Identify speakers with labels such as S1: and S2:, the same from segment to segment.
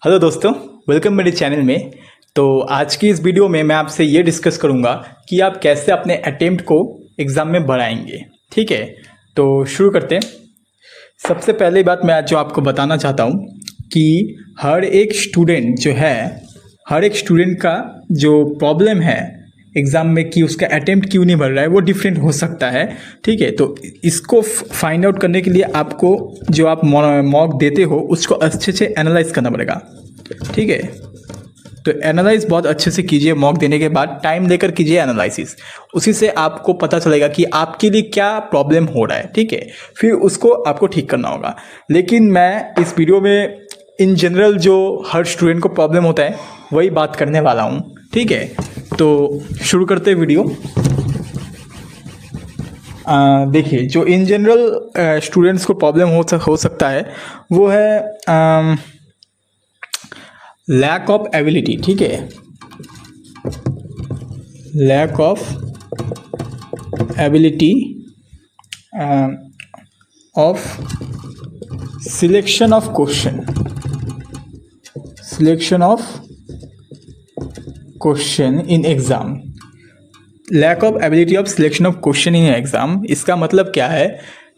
S1: Hello दोस्तों, welcome मेरे channel में। तो आज की इस वीडियो में मैं आपसे ये डिस्कस करूँगा कि आप कैसे अपने अटेम्प्ट को एग्ज़ाम में बढ़ाएंगे। ठीक है, तो शुरू करते हैं। सबसे पहले बात मैं आज जो आपको बताना चाहता हूँ कि हर एक स्टूडेंट का जो प्रॉब्लम है एग्ज़ाम में कि उसका अटेम्प्ट क्यों नहीं बढ़ रहा है वो डिफरेंट हो सकता है। ठीक है, तो इसको फाइंड आउट करने के लिए आपको जो आप मॉक देते हो उसको अच्छे से एनालाइज करना पड़ेगा। ठीक है, तो एनालाइज बहुत अच्छे से कीजिए। मॉक देने के बाद टाइम लेकर कीजिए एनालिसिस, उसी से आपको पता चलेगा कि आपके लिए क्या प्रॉब्लम हो रहा है। ठीक है, फिर उसको आपको ठीक करना होगा। लेकिन मैं इस वीडियो में इन जनरल जो हर स्टूडेंट को प्रॉब्लम होता है वही बात करने वाला हूँ। ठीक है, तो शुरू करते हैं वीडियो। देखिए, जो इन जनरल स्टूडेंट्स को प्रॉब्लम हो सकता है वो है लैक ऑफ एबिलिटी। ठीक है, lack of ability of selection of question in exam. Lack of ability of selection of question in exam, इसका मतलब क्या है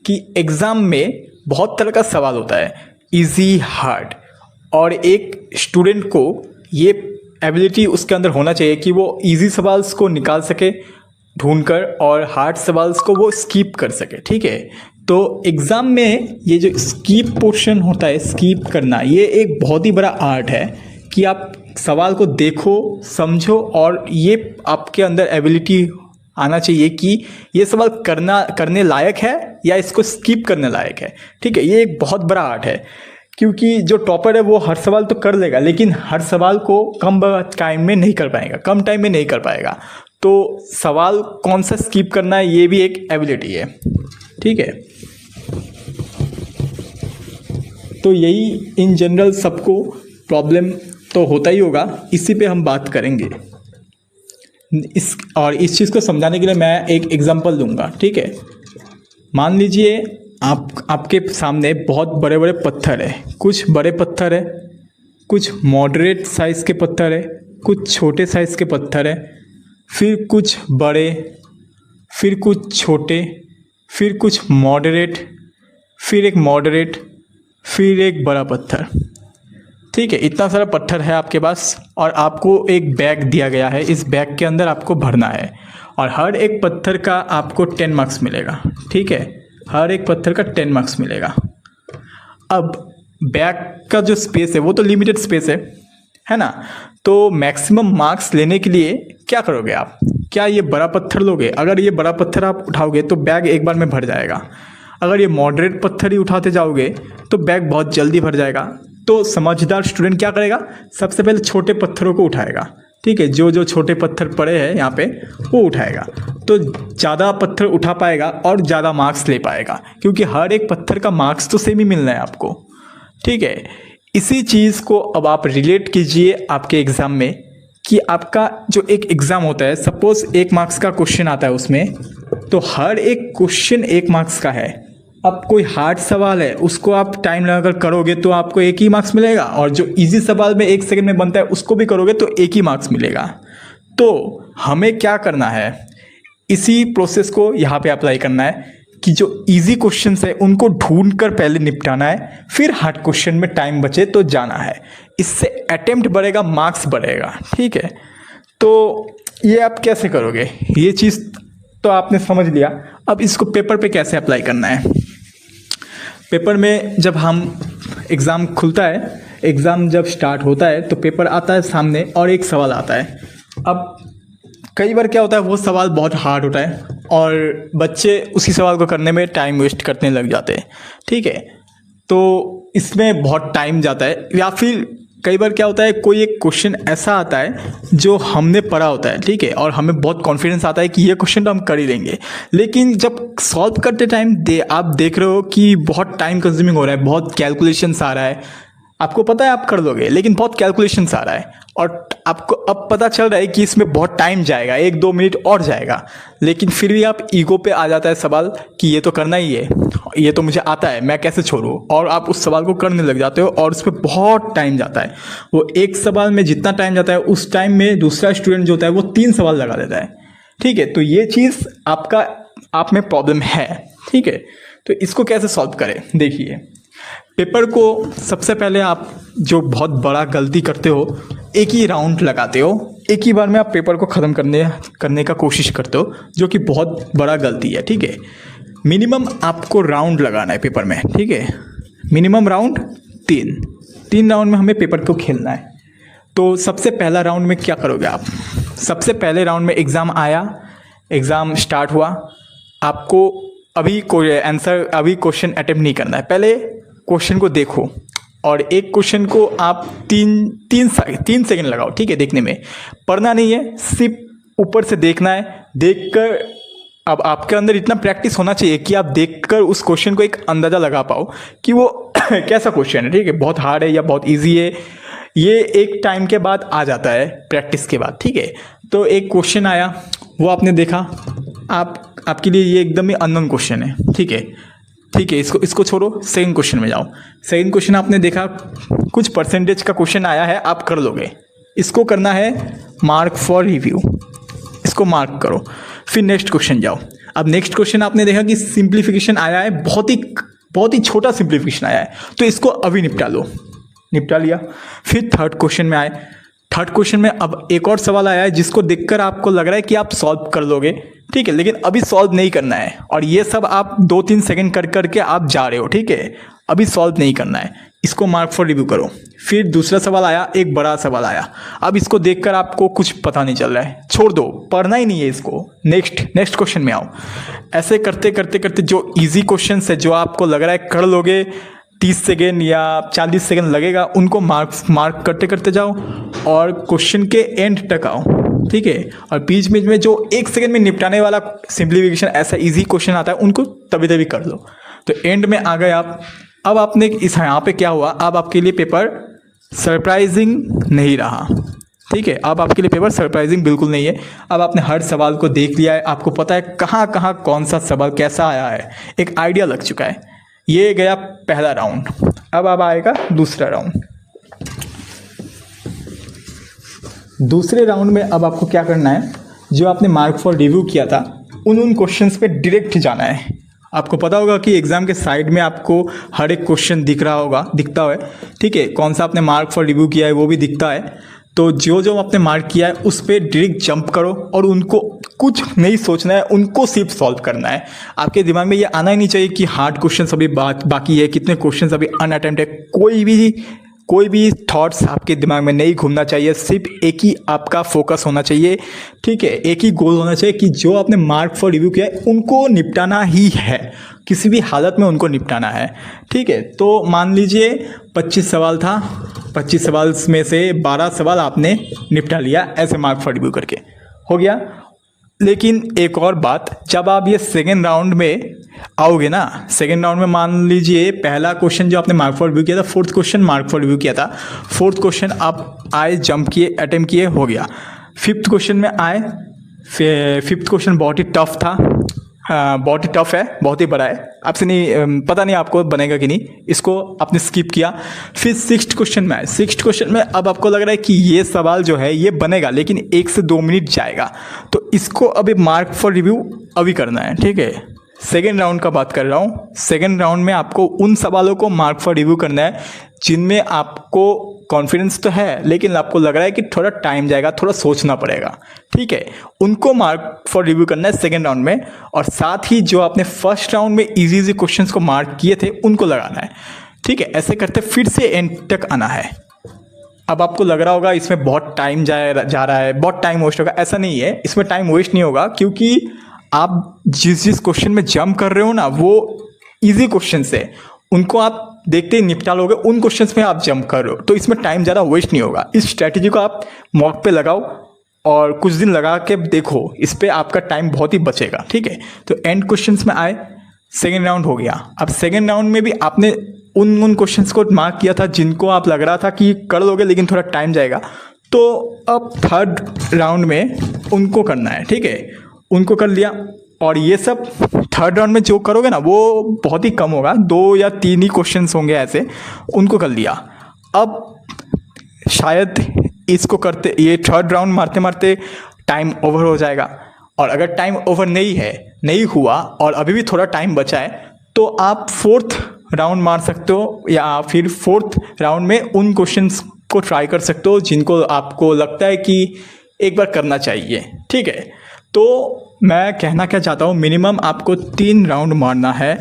S1: कि एग्ज़ाम में बहुत तरह का सवाल होता है, इजी, हार्ड, और एक स्टूडेंट को ये एबिलिटी उसके अंदर होना चाहिए कि वो इजी सवाल्स को निकाल सके ढूंढकर और हार्ड सवाल्स को वो स्किप कर सके। ठीक है, तो एग्ज़ाम में ये जो स्किप पोर्शन होता है, स्किप करना, ये एक बहुत ही बड़ा आर्ट है कि आप सवाल को देखो, समझो और ये आपके अंदर एबिलिटी आना चाहिए कि ये सवाल करने लायक है या इसको स्किप करने लायक है। ठीक है, ये एक बहुत बड़ा आर्ट है, क्योंकि जो टॉपर है वो हर सवाल तो कर लेगा लेकिन हर सवाल को कम टाइम में नहीं कर पाएगा। तो सवाल कौन सा स्किप करना है ये भी एक एबिलिटी है। ठीक है, तो यही इन जनरल सबको प्रॉब्लम तो होता ही होगा, इसी पे हम बात करेंगे। इस चीज़ को समझाने के लिए मैं एक एग्जांपल दूंगा। ठीक है, मान लीजिए आपके सामने बहुत बड़े बड़े पत्थर है, कुछ बड़े पत्थर है, कुछ मॉडरेट साइज़ के पत्थर है, कुछ छोटे साइज़ के पत्थर है, फिर कुछ बड़े, फिर कुछ छोटे, फिर कुछ मॉडरेट, फिर एक मॉडरेट, फिर एक बड़ा पत्थर। ठीक है, इतना सारा पत्थर है आपके पास और आपको एक बैग दिया गया है, इस बैग के अंदर आपको भरना है और हर एक पत्थर का आपको 10 मार्क्स मिलेगा। ठीक है, हर एक पत्थर का 10 मार्क्स मिलेगा। अब बैग का जो स्पेस है वो तो लिमिटेड स्पेस है ना, तो मैक्सिमम मार्क्स लेने के लिए क्या करोगे आप? क्या ये बड़ा पत्थर लोगे? अगर ये बड़ा पत्थर आप उठाओगे तो बैग एक बार में भर जाएगा। अगर ये मॉडरेट पत्थर ही उठाते जाओगे तो बैग बहुत जल्दी भर जाएगा। तो समझदार स्टूडेंट क्या करेगा? सबसे पहले छोटे पत्थरों को उठाएगा। ठीक है, जो छोटे पत्थर पड़े हैं यहाँ पे वो उठाएगा, तो ज़्यादा पत्थर उठा पाएगा और ज़्यादा मार्क्स ले पाएगा, क्योंकि हर एक पत्थर का मार्क्स तो सेम ही मिलना है आपको। ठीक है, इसी चीज़ को अब आप रिलेट कीजिए आपके एग्ज़ाम में कि आपका जो एक एग्ज़ाम होता है, सपोज़ 1 मार्क्स का क्वेश्चन आता है उसमें, तो हर एक क्वेश्चन 1 मार्क्स का है। अब कोई हार्ड सवाल है उसको आप टाइम लगाकर करोगे तो आपको 1 ही मार्क्स मिलेगा, और जो इजी सवाल में 1 सेकंड में बनता है उसको भी करोगे तो 1 ही मार्क्स मिलेगा। तो हमें क्या करना है, इसी प्रोसेस को यहाँ पे अप्लाई करना है कि जो इजी क्वेश्चंस है उनको ढूंढ कर पहले निपटाना है, फिर हार्ड क्वेश्चन में टाइम बचे तो जाना है। इससे अटेम्प्ट बढ़ेगा, मार्क्स बढ़ेगा। ठीक है, तो ये आप कैसे करोगे, ये चीज़ तो आपने समझ लिया। अब इसको पेपर पे कैसे अप्लाई करना है। पेपर में जब हम एग्ज़ाम खुलता है, एग्ज़ाम जब स्टार्ट होता है तो पेपर आता है सामने और एक सवाल आता है। अब कई बार क्या होता है, वो सवाल बहुत हार्ड होता है और बच्चे उसी सवाल को करने में टाइम वेस्ट करने लग जाते हैं। ठीक है, तो इसमें बहुत टाइम जाता है। या फिर कई बार क्या होता है, कोई एक क्वेश्चन ऐसा आता है जो हमने पढ़ा होता है, ठीक है, और हमें बहुत कॉन्फिडेंस आता है कि ये क्वेश्चन तो हम कर ही लेंगे, लेकिन जब सॉल्व करते टाइम आप देख रहे हो कि बहुत टाइम कंज्यूमिंग हो रहा है, बहुत कैलकुलेशंस आ रहा है, आपको पता है आप कर लोगे, लेकिन बहुत कैलकुलेशंस आ रहा है और आपको अब पता चल रहा है कि इसमें बहुत टाइम जाएगा, 1-2 मिनट और जाएगा, लेकिन फिर भी आप ईगो पे आ जाता है सवाल कि ये तो करना ही है, ये तो मुझे आता है, मैं कैसे छोड़ूं, और आप उस सवाल को करने लग जाते हो और उस पर बहुत टाइम जाता है। वो एक सवाल में जितना टाइम जाता है उस टाइम में दूसरा स्टूडेंट जो होता है वो 3 सवाल लगा देता है। ठीक है, तो ये चीज़ आप में प्रॉब्लम है। ठीक है, तो इसको कैसे सॉल्व करें, देखिए पेपर को सबसे पहले आप जो बहुत बड़ा गलती करते हो, एक ही राउंड लगाते हो, एक ही बार में आप पेपर को ख़त्म करने का कोशिश करते हो, जो कि बहुत बड़ा गलती है। ठीक है, मिनिमम आपको राउंड लगाना है पेपर में। ठीक है, मिनिमम राउंड 3 राउंड में हमें पेपर को खेलना है। तो सबसे पहला राउंड में क्या करोगे आप, सबसे पहले राउंड में एग्ज़ाम आया, एग्ज़ाम स्टार्ट हुआ, आपको अभी कोई आंसर अभी क्वेश्चन अटेम्प्ट नहीं करना है, पहले क्वेश्चन को देखो और एक क्वेश्चन को आप तीन सेकंड लगाओ। ठीक है, देखने में, पढ़ना नहीं है, सिर्फ ऊपर से देखना है। देखकर अब आपके अंदर इतना प्रैक्टिस होना चाहिए कि आप देखकर उस क्वेश्चन को एक अंदाज़ा लगा पाओ कि वो कैसा क्वेश्चन है। ठीक है, बहुत हार्ड है या बहुत ईजी है, ये एक टाइम के बाद आ जाता है, प्रैक्टिस के बाद। ठीक है, तो एक क्वेश्चन आया, वो आपने देखा, आपके लिए ये एकदम ही अननोन क्वेश्चन है। ठीक है, इसको छोड़ो, सेकंड क्वेश्चन में जाओ। सेकंड क्वेश्चन आपने देखा, कुछ परसेंटेज का क्वेश्चन आया है, आप कर लोगे, इसको करना है मार्क फॉर रिव्यू, इसको मार्क करो। फिर नेक्स्ट क्वेश्चन जाओ। अब नेक्स्ट क्वेश्चन आपने देखा कि सिंप्लीफिकेशन आया है, बहुत ही छोटा सिंप्लीफिकेशन आया है, तो इसको अभी निपटा लिया। फिर थर्ड क्वेश्चन में आए, थर्ड क्वेश्चन में अब एक और सवाल आया है जिसको देखकर आपको लग रहा है कि आप सॉल्व कर लोगे। ठीक है, लेकिन अभी सॉल्व नहीं करना है, और ये सब आप 2-3 सेकंड कर करके आप जा रहे हो। ठीक है, अभी सॉल्व नहीं करना है, इसको मार्क फॉर रिव्यू करो। फिर दूसरा सवाल आया, एक बड़ा सवाल आया, अब इसको देखकर आपको कुछ पता नहीं चल रहा है, छोड़ दो, पढ़ना ही नहीं है इसको, नेक्स्ट क्वेश्चन में आओ। ऐसे करते करते जो ईजी क्वेश्चन है, जो आपको लग रहा है कर लोगे, 30 सेकेंड या 40 सेकेंड लगेगा, उनको मार्क करते करते जाओ और क्वेश्चन के एंड तक आओ। ठीक है, और बीच में जो 1 सेकेंड में निपटाने वाला सिंप्लीफिकेशन ऐसा इजी क्वेश्चन आता है, उनको तभी कर लो। तो एंड में आ गए आप। अब आपने इस यहाँ पे क्या हुआ, अब आपके लिए पेपर सरप्राइजिंग नहीं रहा। ठीक है, अब आपके लिए पेपर सरप्राइजिंग बिल्कुल नहीं है। अब आपने हर सवाल को देख लिया है, आपको पता है कहाँ कौन सा सवाल कैसा आया है, एक आइडिया लग चुका है। ये गया पहला राउंड। अब आएगा दूसरा राउंड। दूसरे राउंड में अब आपको क्या करना है, जो आपने मार्क फॉर रिव्यू किया था उन क्वेश्चंस पे डायरेक्ट जाना है। आपको पता होगा कि एग्जाम के साइड में आपको हर एक क्वेश्चन दिखता है। ठीक है, कौन सा आपने मार्क फॉर रिव्यू किया है वो भी दिखता है। तो जो आपने मार्क किया है उस पर डायरेक्ट जंप करो और उनको कुछ नहीं सोचना है, उनको सिर्फ सॉल्व करना है। आपके दिमाग में ये आना ही नहीं चाहिए कि हार्ड क्वेश्चन अभी बाकी है, कितने क्वेश्चन अभी अनअटेम्प्ट है, कोई भी थॉट्स आपके दिमाग में नहीं घूमना चाहिए। सिर्फ एक ही आपका फोकस होना चाहिए। ठीक है, एक ही गोल होना चाहिए कि जो आपने मार्क फॉर रिव्यू किया है उनको निपटाना ही है, किसी भी हालत में उनको निपटाना है। ठीक है, तो मान लीजिए 25 सवाल था, 25 सवाल में से 12 सवाल आपने निपटा लिया ऐसे मार्क फॉर रिव्यू करके, हो गया। लेकिन एक और बात, जब आप ये सेकेंड राउंड में आओगे ना, सेकेंड राउंड में मान लीजिए पहला क्वेश्चन जो आपने मार्क फॉर रिव्यू किया था, fourth question mark for review किया था, फोर्थ क्वेश्चन आप आए, जंप किए, अटेम्प्ट किए, हो गया। फिफ्थ क्वेश्चन में आए, फिफ्थ क्वेश्चन बहुत ही टफ था, बहुत ही टफ है, बहुत ही बड़ा है, आपसे नहीं पता नहीं आपको बनेगा कि नहीं, इसको आपने स्किप किया। फिर सिक्स्थ क्वेश्चन में आए, सिक्स्थ क्वेश्चन में अब आपको लग रहा है कि ये सवाल जो है ये बनेगा लेकिन 1 से 2 मिनट जाएगा, तो इसको अभी मार्क फॉर रिव्यू अभी करना है। ठीक है, सेकेंड राउंड का बात कर रहा हूँ। सेकेंड राउंड में आपको उन सवालों को मार्क फॉर रिव्यू करना है जिनमें आपको कॉन्फिडेंस तो है लेकिन आपको लग रहा है कि थोड़ा टाइम जाएगा, थोड़ा सोचना पड़ेगा। ठीक है, उनको मार्क फॉर रिव्यू करना है सेकेंड राउंड में, और साथ ही जो आपने फर्स्ट राउंड में इजी क्वेश्चंस को मार्क किए थे उनको लगाना है। ठीक है, ऐसे करते फिर से एंड तक आना है। अब आपको लग रहा होगा इसमें बहुत टाइम जा रहा है, बहुत टाइम वेस्ट होगा, ऐसा नहीं है, इसमें टाइम वेस्ट नहीं होगा, क्योंकि आप जिस क्वेश्चन में जंप कर रहे हो ना वो इजी क्वेश्चन है, उनको आप देखते ही निपटा लोगे, उन क्वेश्चंस में आप जंप कर रहे हो, तो इसमें टाइम ज़्यादा वेस्ट नहीं होगा। इस स्ट्रैटेजी को आप मॉक पे लगाओ और कुछ दिन लगा के देखो, इस पर आपका टाइम बहुत ही बचेगा। ठीक है, तो एंड क्वेश्चंस में आए, सेकेंड राउंड हो गया। अब सेकेंड राउंड में भी आपने उन क्वेश्चंस को मार्क किया था जिनको आप लग रहा था कि कर लोगे लेकिन थोड़ा टाइम जाएगा। तो अब थर्ड राउंड में उनको करना है, ठीक है, उनको कर लिया। और ये सब थर्ड राउंड में जो करोगे ना वो बहुत ही कम होगा, 2 या 3 ही क्वेश्चंस होंगे ऐसे, उनको कर लिया। अब शायद इसको करते, ये थर्ड राउंड मारते मारते टाइम ओवर हो जाएगा। और अगर टाइम ओवर नहीं हुआ और अभी भी थोड़ा टाइम बचा है तो आप फोर्थ राउंड मार सकते हो, या फिर फोर्थ राउंड में उन क्वेश्चंस को ट्राई कर सकते हो जिनको आपको लगता है कि एक बार करना चाहिए, ठीक है। तो मैं कहना क्या चाहता हूँ, मिनिमम आपको 3 राउंड मारना है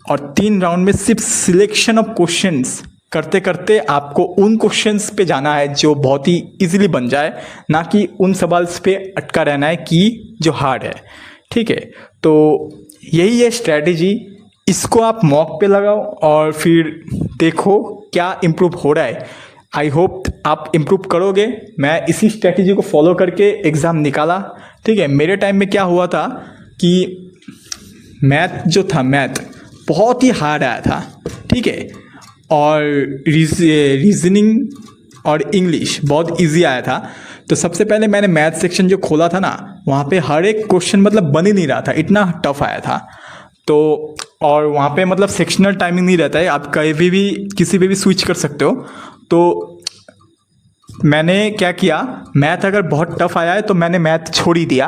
S1: और 3 राउंड में सिर्फ सिलेक्शन ऑफ क्वेश्चंस करते करते आपको उन क्वेश्चंस पे जाना है जो बहुत ही इजीली बन जाए, ना कि उन सवाल्स पे अटका रहना है कि जो हार्ड है, ठीक है। तो यही है स्ट्रैटेजी, इसको आप मॉक पे लगाओ और फिर देखो क्या इम्प्रूव हो रहा है। आई होप आप इम्प्रूव करोगे। मैं इसी स्ट्रैटेजी को फॉलो करके एग्ज़ाम निकाला, ठीक है। मेरे टाइम में क्या हुआ था कि मैथ जो था, मैथ बहुत ही हार्ड आया था, ठीक है, और रीजनिंग और इंग्लिश बहुत इजी आया था। तो सबसे पहले मैंने मैथ सेक्शन जो खोला था ना, वहाँ पे हर एक क्वेश्चन मतलब बन ही नहीं रहा था, इतना टफ आया था। तो और वहाँ पे मतलब सेक्शनल टाइमिंग नहीं रहता है, आप कहीं भी किसी पे भी स्विच कर सकते हो। तो मैंने क्या किया, मैथ अगर बहुत टफ आया है तो मैंने मैथ छोड़ ही दिया,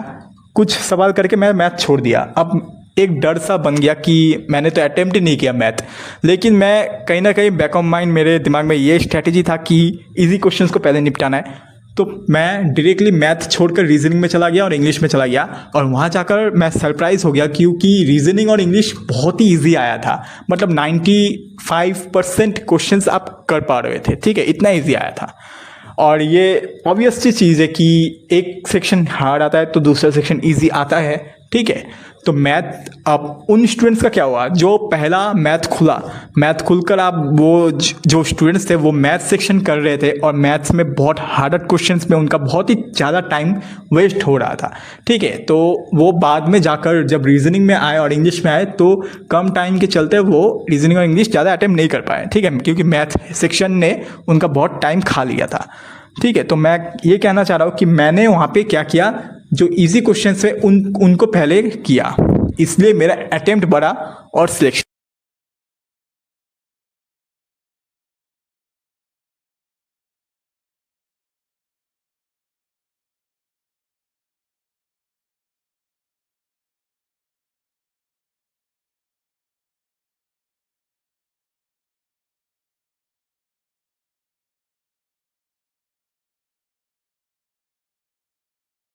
S1: कुछ सवाल करके मैं मैथ छोड़ दिया। अब एक डर सा बन गया कि मैंने तो अटेम्प्ट ही नहीं किया मैथ, लेकिन मैं कहीं ना कहीं बैक ऑफ माइंड मेरे दिमाग में ये स्ट्रैटेजी था कि इजी क्वेश्चंस को पहले निपटाना है। तो मैं डायरेक्टली मैथ छोड़कर रीजनिंग में चला गया और इंग्लिश में चला गया, और वहाँ जाकर मैं सरप्राइज हो गया क्योंकि रीजनिंग और इंग्लिश बहुत ही ईजी आया था। मतलब 95% क्वेश्चंस आप कर पा रहे थे, ठीक है, इतना ईजी आया था। और ये ऑब्वियस सी चीज़ है कि एक सेक्शन हार्ड आता है तो दूसरा सेक्शन ईजी आता है, ठीक है। तो मैथ, अब उन स्टूडेंट्स का क्या हुआ जो पहला मैथ खुलकर आप वो जो स्टूडेंट्स थे वो मैथ सेक्शन कर रहे थे और मैथ्स में बहुत हार्डर क्वेश्चंस में उनका बहुत ही ज़्यादा टाइम वेस्ट हो रहा था, ठीक है। तो वो बाद में जाकर जब रीजनिंग में आए और इंग्लिश में आए तो कम टाइम के चलते वो रीजनिंग और इंग्लिश ज़्यादा अटेम्प्ट नहीं कर पाए, ठीक है, क्योंकि मैथ सेक्शन ने उनका बहुत टाइम खा लिया था, ठीक है। तो मैं ये कहना चाह रहा हूँ कि मैंने वहाँ पे क्या किया, जो इजी क्वेश्चंस है उनको पहले किया, इसलिए मेरा अटेम्प्ट बढ़ा और सिलेक्शन